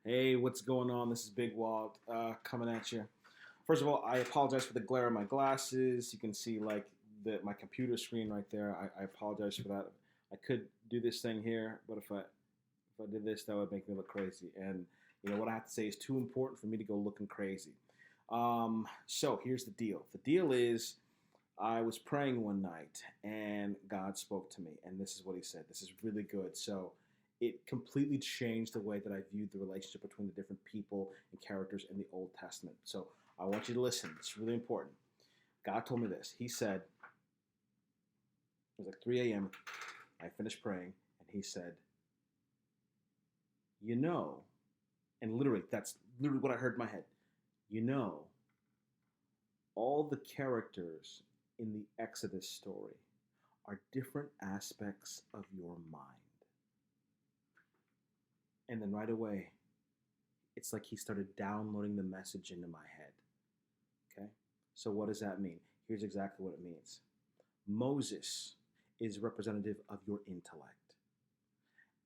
Hey, what's going on? This is Big Walt coming at you. First of all, I apologize for the glare of my glasses. You can see my computer screen right there. I apologize for that. I could do this thing here, but if I did this, that would make me look crazy. And what I have to say is too important for me to go looking crazy. So here's the deal. The deal is I was praying one night and God spoke to me, and this is what He said. This is really good. So it completely changed the way that I viewed the relationship between the different people and characters in the Old Testament. So I want you to listen. It's really important. God told me this. He said, it was like 3 a.m. I finished praying, and He said, you know, and literally, that's literally what I heard in my head. You know, all the characters in the Exodus story are different aspects of your mind. And then right away, it's like He started downloading the message into my head. Okay? So what does that mean? Here's exactly what it means. Moses is representative of your intellect.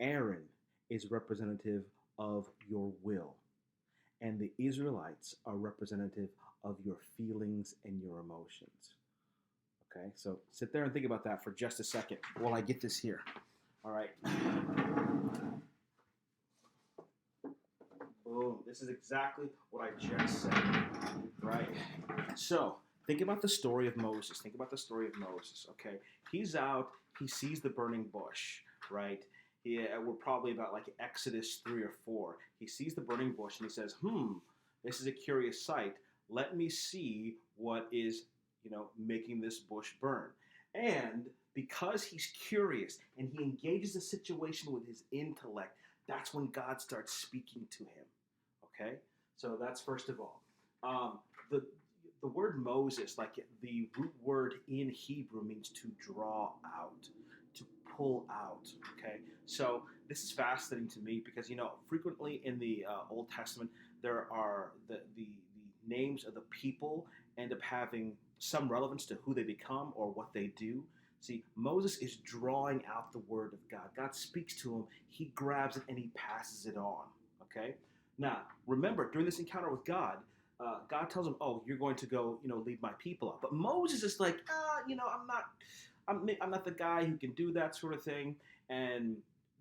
Aaron is representative of your will. And the Israelites are representative of your feelings and your emotions. Okay? So sit there and think about that for just a second while I get this here. All right. Boom. This is exactly what I just said, right? So, think about the story of Moses. Think about the story of Moses, okay? He's out. He sees the burning bush, right? We're probably about like Exodus 3 or 4. He sees the burning bush and he says, this is a curious sight. Let me see what is, making this bush burn. And because he's curious and he engages the situation with his intellect, that's when God starts speaking to him. Okay, so that's first of all. The word Moses, like the root word in Hebrew, means to draw out, to pull out. Okay, so this is fascinating to me because frequently in the Old Testament there are the names of the people end up having some relevance to who they become or what they do. See, Moses is drawing out the word of God. God speaks to him, he grabs it, and he passes it on. Okay? Now, remember, during this encounter with God, God tells him, "Oh, you're going to go, lead my people out." But Moses is like, I'm not the guy who can do that sort of thing. And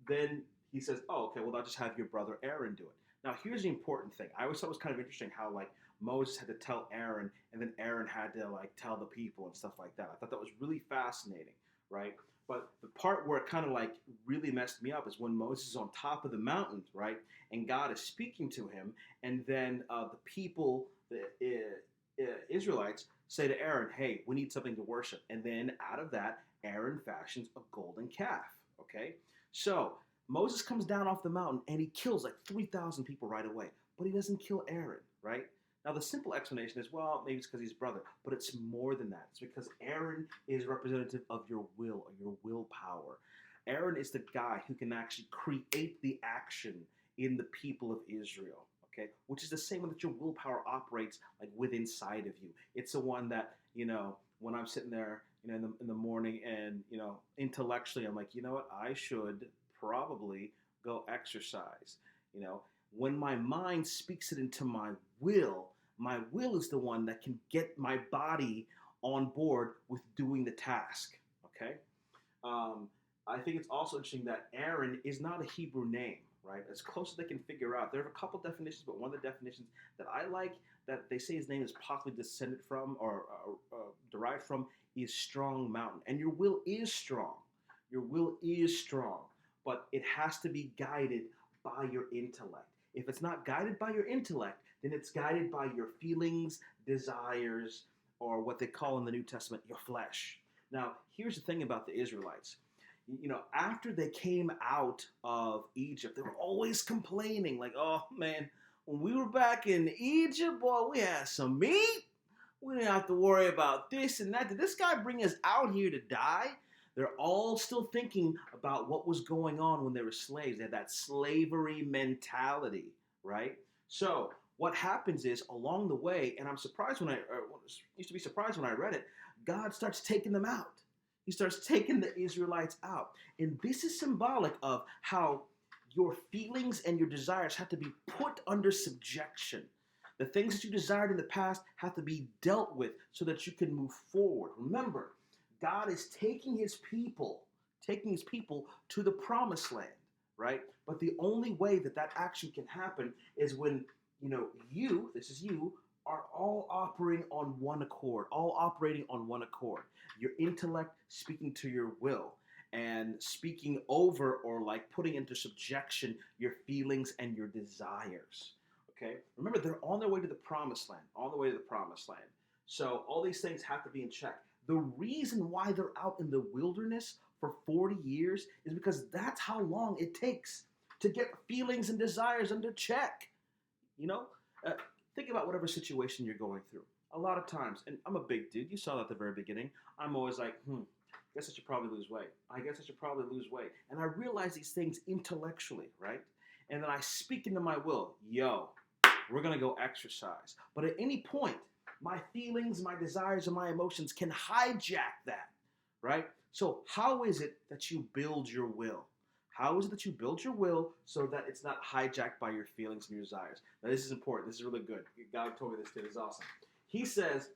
then he says, "Oh, okay, well, I'll just have your brother Aaron do it." Now, here's the important thing. I always thought it was kind of interesting how Moses had to tell Aaron, and then Aaron had to tell the people and stuff like that. I thought that was really fascinating, right? But the part where it kind of really messed me up is when Moses is on top of the mountain, right? And God is speaking to him, and then the people, the Israelites, say to Aaron, "Hey, we need something to worship." And then out of that, Aaron fashions a golden calf. Okay, so Moses comes down off the mountain and he kills 3,000 people right away, but he doesn't kill Aaron, right? Now, the simple explanation is, well, maybe it's because he's brother, but it's more than that. It's because Aaron is representative of your will or your willpower. Aaron is the guy who can actually create the action in the people of Israel, okay? Which is the same way that your willpower operates within inside of you. It's the one that, when I'm sitting there, in the morning and, intellectually, I'm like, you know what, I should probably go exercise, When my mind speaks it into my will is the one that can get my body on board with doing the task, okay? I think it's also interesting that Aaron is not a Hebrew name, right? As close as they can figure out. There are a couple definitions, but one of the definitions that I like that they say his name is possibly descended from or derived from is strong mountain. And your will is strong. Your will is strong, but it has to be guided by your intellect. If it's not guided by your intellect, then it's guided by your feelings, desires, or what they call in the New Testament, your flesh. Now, here's the thing about the Israelites. After they came out of Egypt, they were always complaining, "Oh, man, when we were back in Egypt, boy, we had some meat. We didn't have to worry about this and that. Did this guy bring us out here to die?" They're all still thinking about what was going on when they were slaves. They had that slavery mentality, right? So what happens is along the way, and I'm surprised used to be surprised when I read it, God starts taking them out. He starts taking the Israelites out. And this is symbolic of how your feelings and your desires have to be put under subjection. The things that you desired in the past have to be dealt with so that you can move forward. Remember, God is taking his people to the promised land, right? But the only way that that action can happen is when, this is you, are all operating on one accord, Your intellect speaking to your will and speaking over or like putting into subjection your feelings and your desires. Okay? Remember, they're on their way to the promised land, So all these things have to be in check. The reason why they're out in the wilderness for 40 years is because that's how long it takes to get feelings and desires under check. Think about whatever situation you're going through. A lot of times, and I'm a big dude, you saw that at the very beginning, I'm always like, I guess I should probably lose weight. And I realize these things intellectually, right? And then I speak into my will, we're going to go exercise. But at any point, my feelings, my desires, and my emotions can hijack that, right? So how is it that you build your will? How is it that you build your will so that it's not hijacked by your feelings and your desires? Now, this is important. This is really good. God told me this today. This is awesome. He says,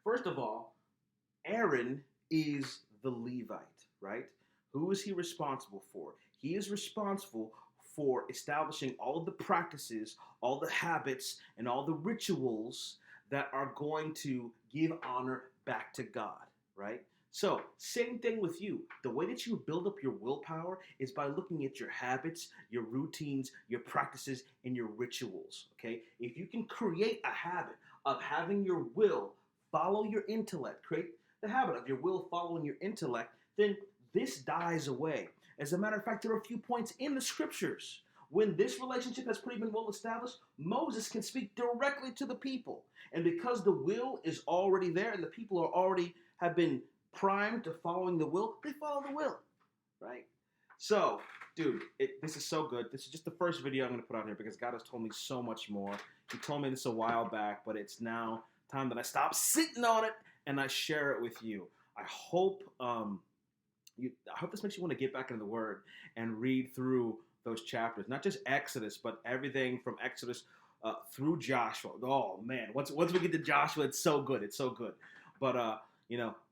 first of all, Aaron is the Levite, right? Who is he responsible for? He is responsible for establishing all of the practices, all the habits, and all the rituals that are going to give honor back to God, right? So, same thing with you. The way that you build up your willpower is by looking at your habits, your routines, your practices, and your rituals, okay? If you can create a habit of having your will follow your intellect, create the habit of your will following your intellect, then this dies away. As a matter of fact, there are a few points in the scriptures when this relationship has pretty been well established, Moses can speak directly to the people. And because the will is already there and the people are already have been primed to following the will, they follow the will, right? So, dude, this is so good. This is just the first video I'm going to put out here because God has told me so much more. He told me this a while back, but it's now time that I stop sitting on it and I share it with you. I hope this makes you want to get back into the Word and read through those chapters, not just Exodus, but everything from Exodus through Joshua. Oh man, once we get to Joshua, it's so good. But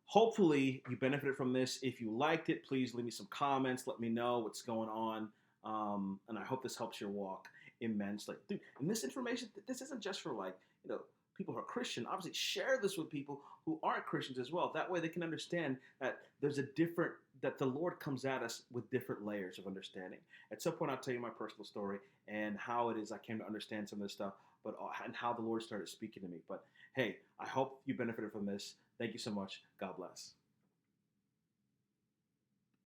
hopefully you benefited from this. If you liked it, please leave me some comments. Let me know what's going on, and I hope this helps your walk immensely, dude. And this information, this isn't just for people who are Christian. Obviously, share this with people who aren't Christians as well. That way, they can understand that that the Lord comes at us with different layers of understanding. At some point, I'll tell you my personal story and how it is I came to understand some of this stuff, and how the Lord started speaking to me. But hey, I hope you benefited from this. Thank you so much. God bless.